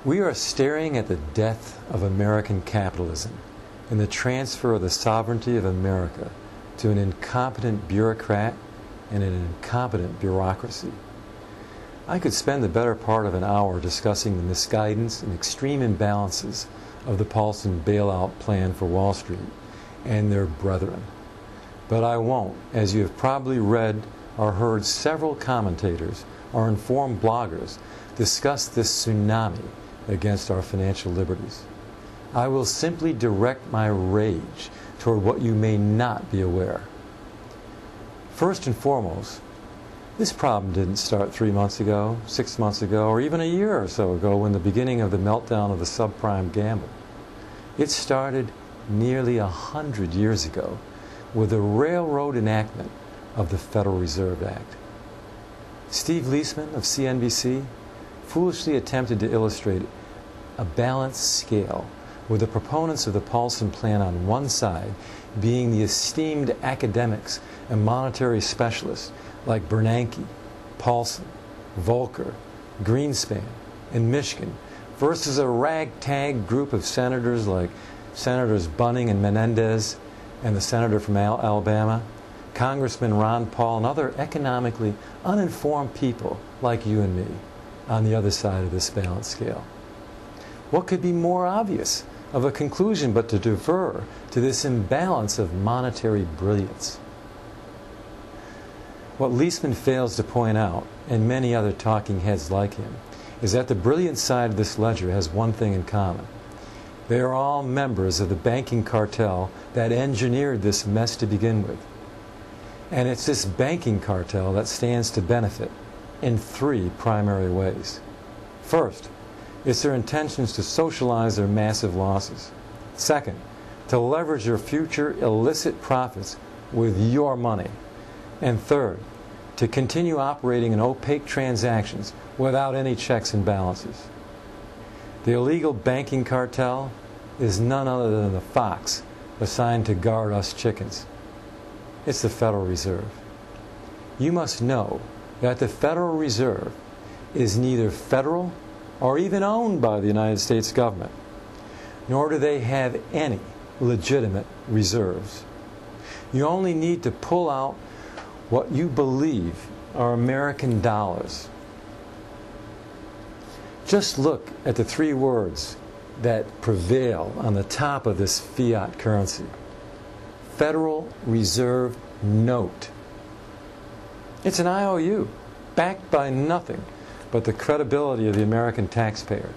We are staring at the death of American capitalism and the transfer of the sovereignty of America to an incompetent bureaucrat and an incompetent bureaucracy. I could spend the better part of an hour discussing the misguidance and extreme imbalances of the Paulson Bailout Plan for Wall Street and their brethren. But I won't, as you have probably read or heard several commentators or informed bloggers discuss this tsunami against our financial liberties. I will simply direct my rage toward what you may not be aware. First and foremost, this problem didn't start 3 months ago, 6 months ago, or even a year or so ago when the beginning of the meltdown of the subprime gamble. It started nearly 100 years ago with the railroad enactment of the Federal Reserve Act. Steve Leisman of CNBC foolishly attempted to illustrate a balanced scale with the proponents of the Paulson Plan on one side being the esteemed academics and monetary specialists like Bernanke, Paulson, Volcker, Greenspan, and Michigan versus a ragtag group of senators like Senators Bunning and Menendez and the senator from Alabama, Congressman Ron Paul, and other economically uninformed people like you and me on the other side of this balance scale. What could be more obvious of a conclusion but to defer to this imbalance of monetary brilliance? What Leisman fails to point out, and many other talking heads like him, is that the brilliant side of this ledger has one thing in common. They are all members of the banking cartel that engineered this mess to begin with. And it's this banking cartel that stands to benefit in three primary ways. First, it's their intentions to socialize their massive losses. Second, to leverage their future illicit profits with your money. And third, to continue operating in opaque transactions without any checks and balances. The illegal banking cartel is none other than the fox assigned to guard us chickens. It's the Federal Reserve. You must know that the Federal Reserve is neither federal or even owned by the United States government, nor do they have any legitimate reserves. You only need to pull out what you believe are American dollars. Just look at the three words that prevail on the top of this fiat currency. Federal Reserve Note. It's an IOU, backed by nothing but the credibility of the American taxpayer.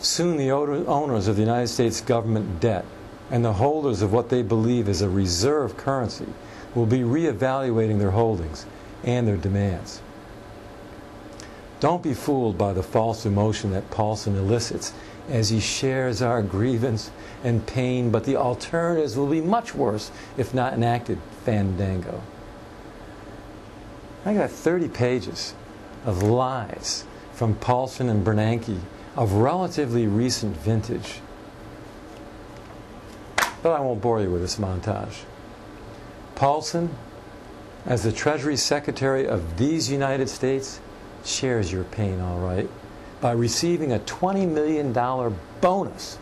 Soon the owners of the United States government debt and the holders of what they believe is a reserve currency will be reevaluating their holdings and their demands. Don't be fooled by the false emotion that Paulson elicits as he shares our grievance and pain, but the alternatives will be much worse if not enacted, fandango. I got 30 pages of lies from Paulson and Bernanke of relatively recent vintage. But I won't bore you with this montage. Paulson, as the Treasury Secretary of these United States, shares your pain, all right, by receiving a $20 million bonus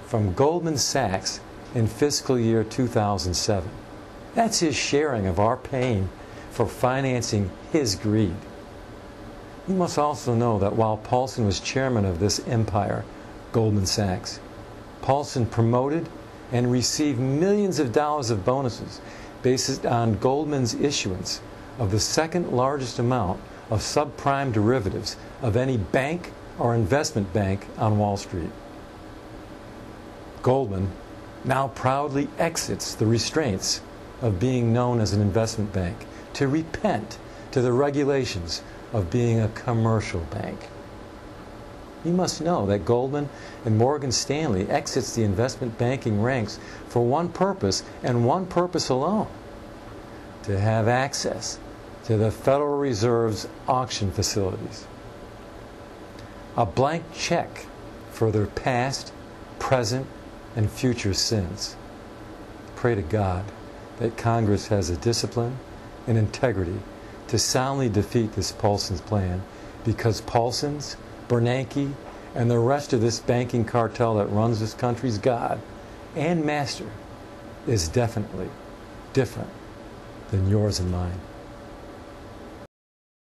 from Goldman Sachs in fiscal year 2007. That's his sharing of our pain for financing his greed. You must also know that while Paulson was chairman of this empire, Goldman Sachs, Paulson promoted and received millions of dollars of bonuses based on Goldman's issuance of the second largest amount of subprime derivatives of any bank or investment bank on Wall Street. Goldman now proudly exits the restraints of being known as an investment bank to repent to the regulations of being a commercial bank. You must know that Goldman and Morgan Stanley exits the investment banking ranks for one purpose and one purpose alone: to have access to the Federal Reserve's auction facilities. A blank check for their past, present, and future sins. Pray to God that Congress has the discipline and integrity to soundly defeat this Paulson's plan, because Paulsons Bernanke, and the rest of this banking cartel that runs this country's God and master is definitely different than yours and mine.